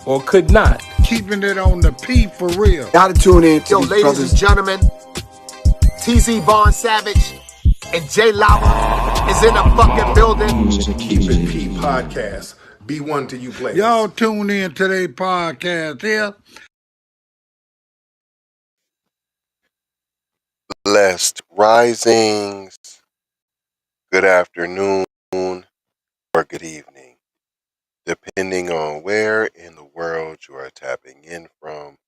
or could not. Keeping it on the P for real. Gotta tune in to Yo, these ladies brothers. and gentlemen, TZ Vaughn Savage and Jay Lava is in the fucking building. Keep It P podcast. Be one to you players. Y'all tune in to their podcast here. Blessed risings, good afternoon, or good evening, depending on where in the world you are tapping in from.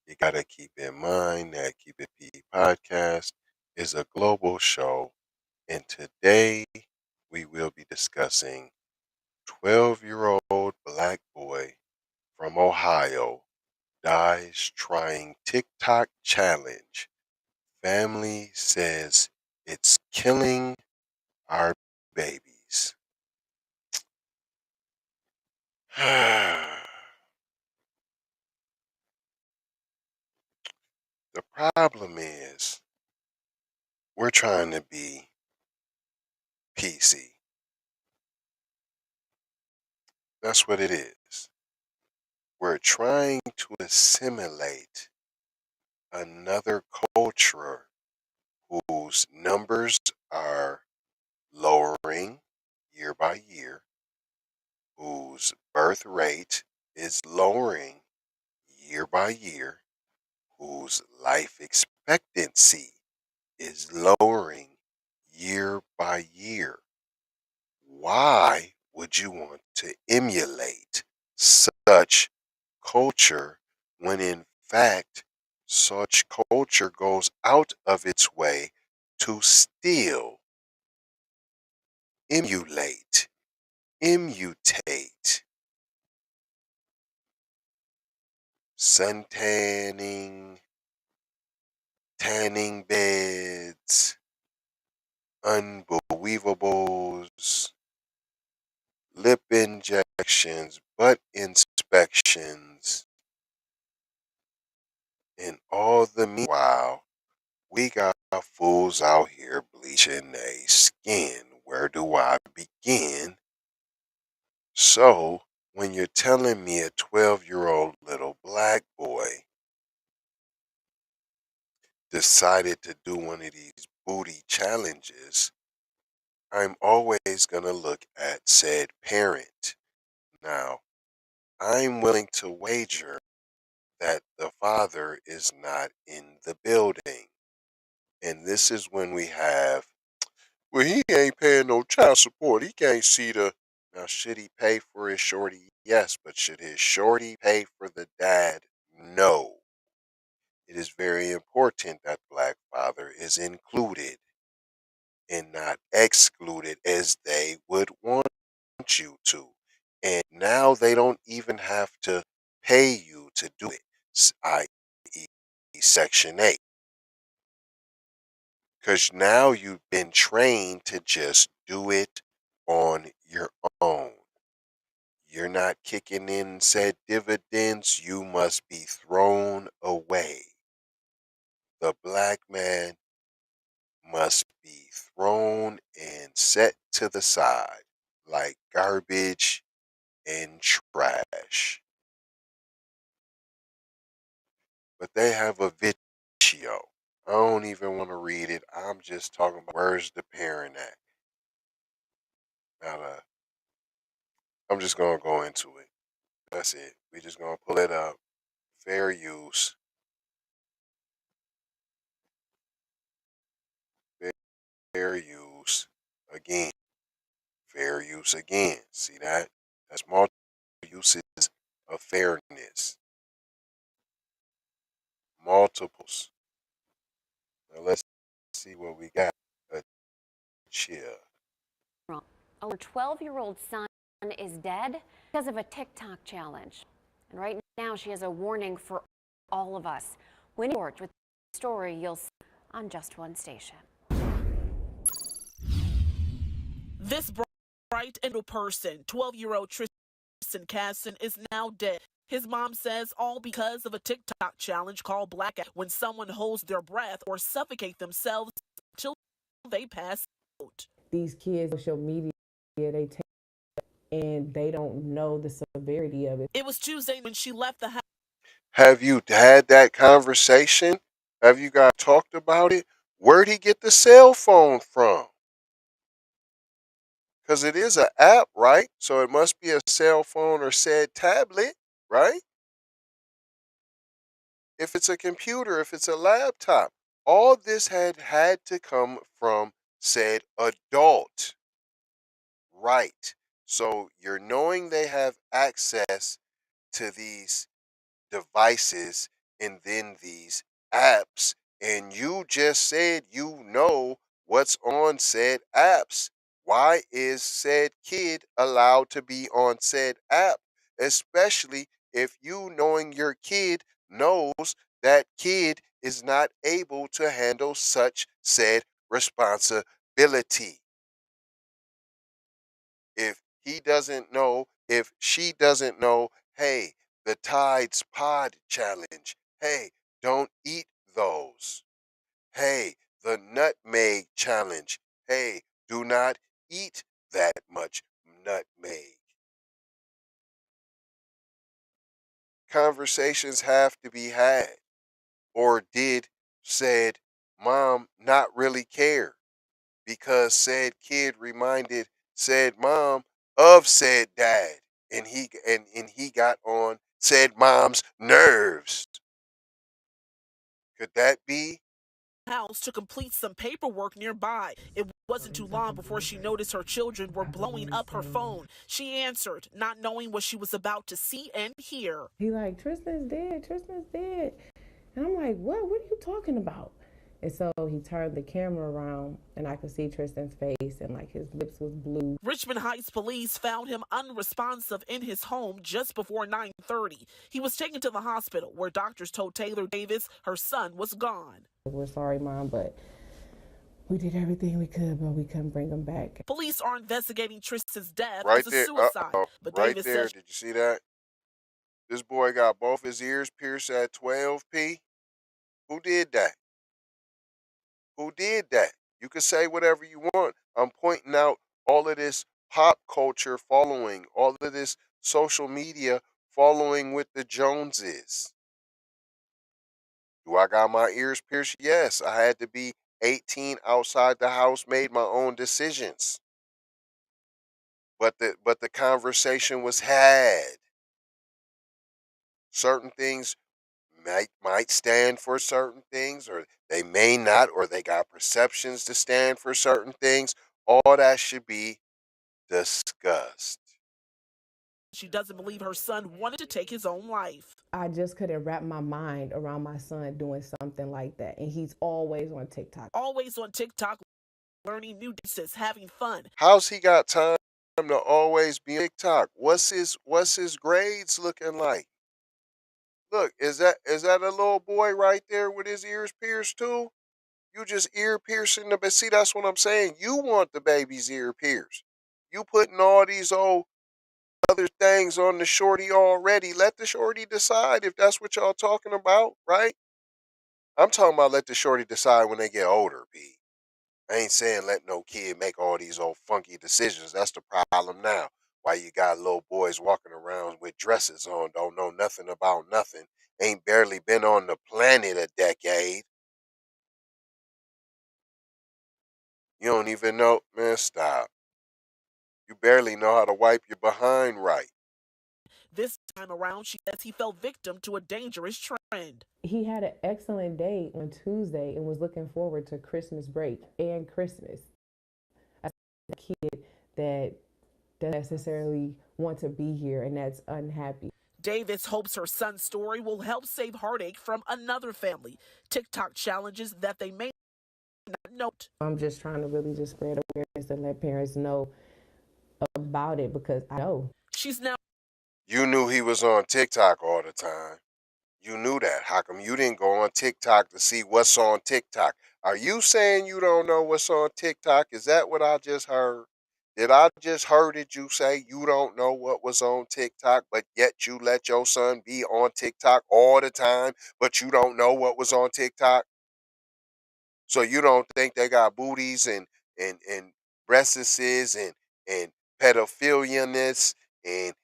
You gotta keep in mind that Keep It P podcast is a global show, and today we will be discussing 12-year-old black boy from Ohio dies trying TikTok challenge. Family says it's killing our babies. The problem is we're trying to be PC. That's what it is. We're trying to assimilate another culture whose numbers are lowering year by year, whose birth rate is lowering year by year, whose life expectancy is lowering year by year. Why would you want to emulate such culture when in fact such culture goes out of its way to still emulate, immutate, sun tanning, tanning beds, unbelievables, lip injections, butt inspections, and all the meanwhile, we got fools out here bleaching their skin. Where do I begin? So, when you're telling me a 12-year-old little black boy decided to do one of these booty challenges, I'm always going to look at said parent. Now, I'm willing to wager that the father is not in the building. And this is when we have, well, he ain't paying no child support. He can't see the... Now, should he pay for his shorty? Yes, but should his shorty pay for the dad? No. It is very important that black father is included and not excluded as they would want you to. And now they don't even have to pay you to do it, i.e. Section 8. Because now you've been trained to just do it on your own. You're not kicking in said dividends, you must be thrown away. The black man must be thrown and set to the side like garbage and trash. But they have a video. I don't even want to read it. I'm just talking about where's the parent at. Now, I'm just going to go into it. That's it. We're just going to pull it up. Fair use. Fair use again. Fair use again. See that? That's multiple uses of fairness. Multiples. Now let's see what we got. Chill. Our 12-year-old son is dead because of a TikTok challenge. And right now she has a warning for all of us. Winnie George with the story you'll see on Just One Station. This bright and new person, 12-year-old Tristan Casson, is now dead. His mom says all because of a TikTok challenge called Blackout, when someone holds their breath or suffocate themselves until they pass out. These kids, social media, they take and they don't know the severity of it. It was Tuesday when she left the house. Have you had that conversation? Have you guys talked about it? Where'd he get the cell phone from? Because it is an app, right? So it must be a cell phone or said tablet, right? If it's a computer, if it's a laptop, all this had to come from said adult, right? So you're knowing they have access to these devices and then these apps, and you just said you know what's on said apps. Why is said kid allowed to be on said app, especially if you knowing your kid knows that kid is not able to handle such said responsibility? If he doesn't know, if she doesn't know, hey, the Tides Pod Challenge, hey, don't eat those. Hey, the Nutmeg Challenge, hey, do not eat that much nutmeg. Conversations have to be had. Or did said mom not really care? Because said kid reminded said mom of said dad, and he got on said mom's nerves. Could that be? House to complete some paperwork nearby. It wasn't too long before she noticed her children were blowing up her phone. She answered, not knowing what she was about to see and hear. He like, Tristan's dead, Tristan's dead. And I'm like, what are you talking about? And so he turned the camera around and I could see Tristan's face and like his lips was blue. Richmond Heights police found him unresponsive in his home just before 9:30. He was taken to the hospital where doctors told Taylor Davis her son was gone. We're sorry, Mom, but we did everything we could, but we couldn't bring him back. Police are investigating Tristan's death Right as a there. suicide, but Right Davis there. says Did you see that? This boy got both his ears pierced at 12p. Who did that? Who did that? You can say whatever you want. I'm pointing out all of this pop culture following, all of this social media following with the Joneses. Do I got my ears pierced? Yes. I had to be 18 outside the house, made my own decisions. But the conversation was had. Certain things might stand for certain things, or they may not, or they got perceptions to stand for certain things. All that should be discussed. she doesn't believe her son wanted to take his own life. I just couldn't wrap my mind around my son doing something like that. And he's always on TikTok. Always on TikTok, learning new dances, having fun. How's he got time to always be on TikTok? What's his grades looking like? Look, is that a little boy right there with his ears pierced too? You just ear piercing the, but see, that's what I'm saying. You want the baby's ear pierced. You putting all these old other things on the shorty already. Let the shorty decide if that's what y'all talking about, right? I'm talking about let the shorty decide when they get older, B. I ain't saying let no kid make all these old funky decisions. That's the problem now. Why you got little boys walking around with dresses on, don't know nothing about nothing, ain't barely been on the planet a decade. You don't even know, man, stop. You barely know how to wipe your behind right. This time around, she says he fell victim to a dangerous trend. He had an excellent day on Tuesday and was looking forward to Christmas break and Christmas. I see a kid that doesn't necessarily want to be here and that's unhappy. Davis hopes her son's story will help save heartache from another family. TikTok challenges that they may not note. I'm just trying to really just spread awareness and let parents know about it because I know. She's now You knew he was on TikTok all the time. You knew that. How come you didn't go on TikTok to see what's on TikTok? Are you saying you don't know what's on TikTok? Is that what I just heard? Did I just heard it you say you don't know what was on TikTok, but yet you let your son be on TikTok all the time, but you don't know what was on TikTok? So you don't think they got booties and breastises and pedophilianess and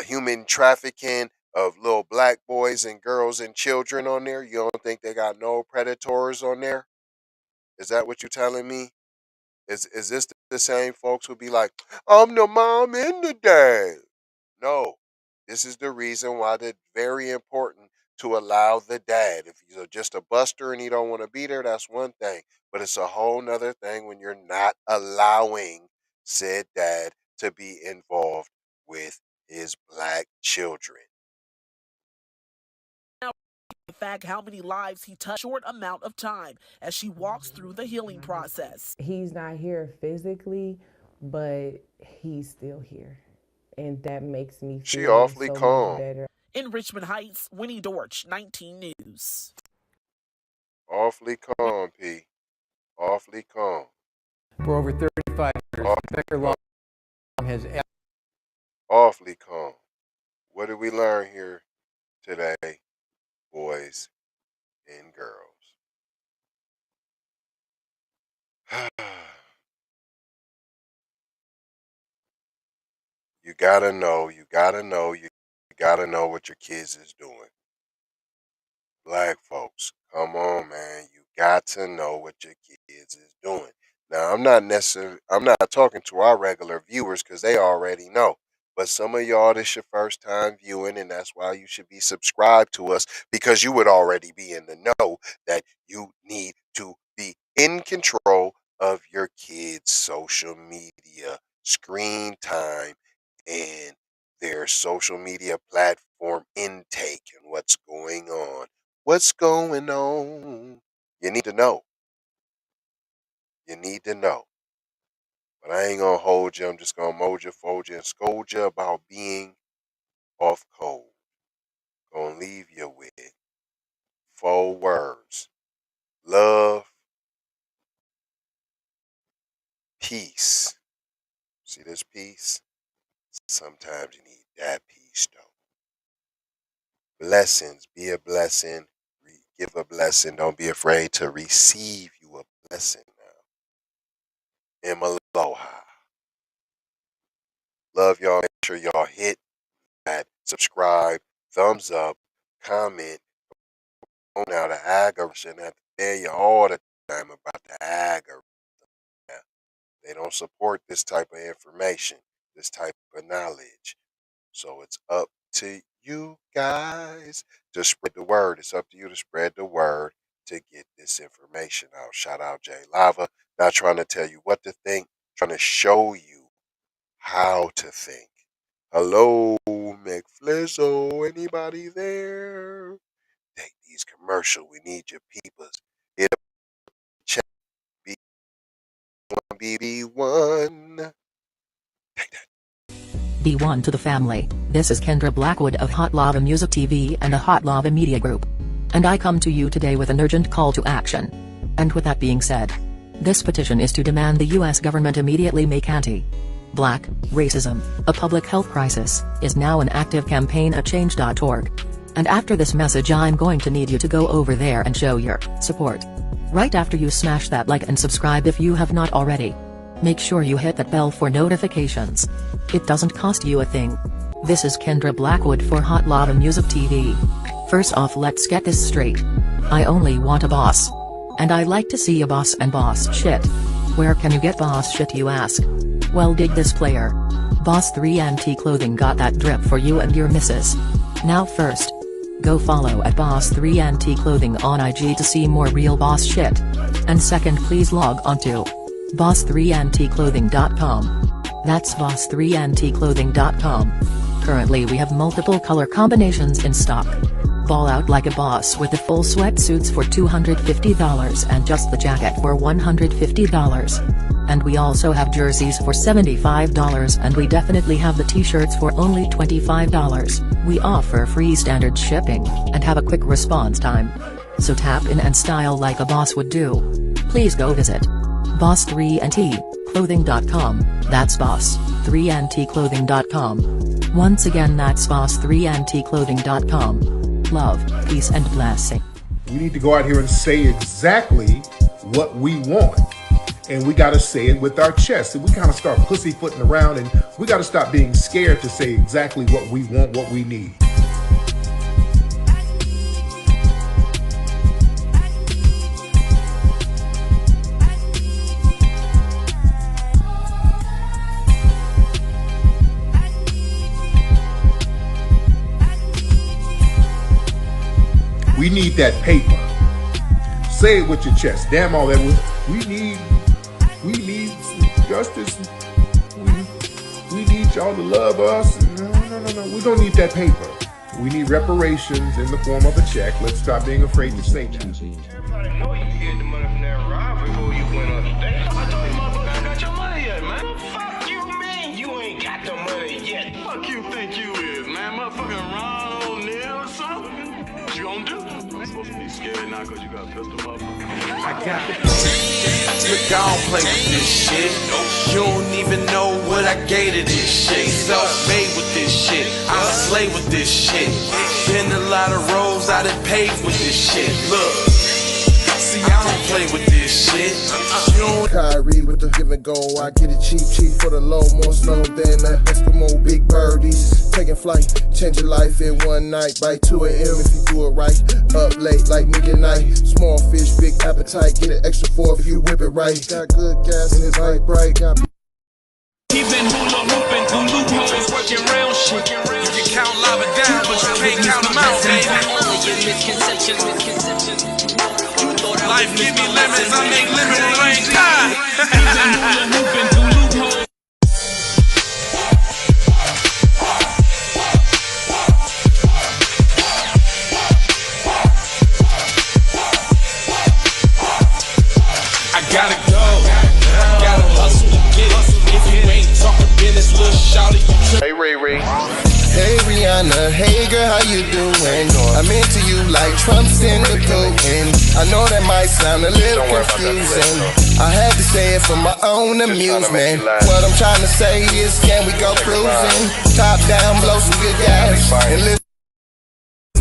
human trafficking of little black boys and girls and children on there? You don't think they got no predators on there? Is that what you're telling me? Is this the same folks who be like, I'm the mom and the dad? No. This is the reason why it's very important to allow the dad. If he's just a buster and he don't want to be there, that's one thing. But it's a whole nother thing when you're not allowing said dad to be involved with his black children. In fact, how many lives he touched short amount of time as she walks through the healing process. He's not here physically, but he's still here. And that makes me She feel awfully so calm. much better. In Richmond Heights, Winnie Dorch, 19 News. Awfully calm, P. Awfully calm. For over 35 years, Inspector Long has Awfully calm. What did we learn here today, boys and girls? You gotta know what your kids is doing. Black folks, come on, man. You got to know what your kids is doing. Now, I'm not talking to our regular viewers because they already know. But some of y'all, this your first time viewing, and that's why you should be subscribed to us, because you would already be in the know that you need to be in control of your kids' social media screen time and their social media platform intake and what's going on. What's going on? You need to know. You need to know. But I ain't gonna hold you. I'm just gonna mold you, fold you, and scold you about being off code. Gonna leave you with 4 words: love, peace. See this peace? Sometimes you need that peace, though. Blessings. Be a blessing. Give a blessing. Don't be afraid to receive you a blessing now. Aloha. Love y'all. Make sure y'all hit that subscribe, thumbs up, comment. Now the algorithm, I have to tell you all the time about the algorithm. Now, they don't support this type of information, this type of knowledge. So it's up to you guys to spread the word. It's up to you to spread the word to get this information out. Shout out Jay Lava. Not trying to tell you what to think, trying to show you how to think. Hello, McFlizzo. Anybody there? Take these commercial. We need your peoples. Hit up Check BB1. Take that. B1 to the family. This is Kendra Blackwood of Hot Lava Music TV and the Hot Lava Media Group. And I come to you today with an urgent call to action. And with that being said, this petition is to demand the US government immediately make anti-black racism a public health crisis is now an active campaign at change.org. And after this message, I'm going to need you to go over there and show your support. Right after you smash that like and subscribe if you have not already. Make sure you hit that bell for notifications. It doesn't cost you a thing. This is Kendra Blackwood for Hot Lava Music TV. First off, let's get this straight. I only want a boss. And I like to see a boss and boss shit. Where can you get boss shit, you ask? Well, dig this player. Boss 3 Anti Clothing got that drip for you and your missus. Now first, go follow at Boss 3 Anti Clothing on IG to see more real boss shit. And second, please log on to boss3anticlothing.com. That's boss3anticlothing.com. Currently we have multiple color combinations in stock. Ball out like a boss with the full sweatsuits for $250 and just the jacket for $150. And we also have jerseys for $75, and we definitely have the t-shirts for only $25. We offer free standard shipping, and have a quick response time. So tap in and style like a boss would do. Please go visit boss3anticlothing.com. That's boss3anticlothing.com. Once again, that's boss3anticlothing.com. Love, peace and blessing. We need to go out here and say exactly what we want. and we got to say it with our chest. And we kind of start pussyfooting around, and we got to stop being scared to say exactly what we want, what we need. We need that paper. Say it with your chest. Damn all that. We need justice. We need y'all to love us. No. We don't need that paper. We need reparations in the form of a check. Let's stop being afraid to say that. Everybody know you get the money from that ride before you went on the day. I told you motherfucker I got your money yet, man. Fuck you, man. You ain't got the money yet. Fuck you think you is, man. Motherfucking Ron O'Neal or something. What you gonna do? I'm supposed to be scared now because you got a pistol, motherfucker. I got it. Look, I don't play with this shit. You don't even know what I gave to this shit. Self-made with this shit. I slay with this shit. Been a lot of roads I done paved with this shit. Look, see, I don't play with this shit. Kyrie with the give and go. I get it cheap for the low. More snow than the Eskimo big birdies. Taking flight, change your life in one night. By 2 a.m. if you do it right. Up late like midnight. Small fish, big appetite. Get an extra 4 if you whip it right. Got good gas and it's light bright. He been hula hooping through loopholes, working round shit. You can count lava down, but you can't count them out, baby. Life give me lemons, I make lemon rain. He been hula hooping through loopholes. I gotta go, gotta hustle to get it. If you ain't talking business, little shawty. Hey Ray Ray. Hey Rihanna, hey girl, how you doing? I'm into you like Trump's in the cocaine. I know that might sound a little confusing. I had to say it for my own amusement. What I'm trying to say is, can we go cruising? Top down, blow some good gas, and listen.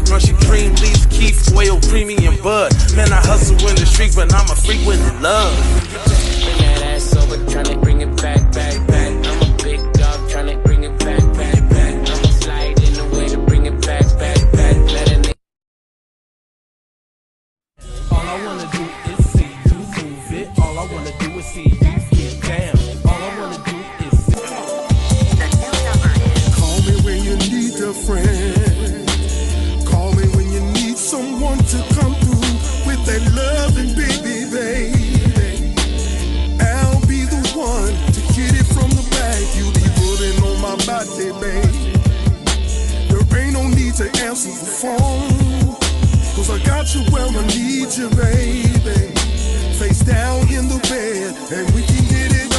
Brushy cream, leaf, keef, oil, premium bud. Man, I hustle in the street, but I'm a freak with the love. Bring that ass over, tryna bring it back. I'm a big dog, tryna bring it back. I'ma slide in the way to bring it back. Let a nigga. All I wanna do is see you move it. All I wanna do is see you get down. All I wanna do is see. Call me when you need a friend. Call me when you need someone to come through with that loving baby. I'll be the one to get it from the back. You be putting on my body, babe. There ain't no need to answer the phone, 'cause I got you where I need you, baby. Face down in the bed, and we can get it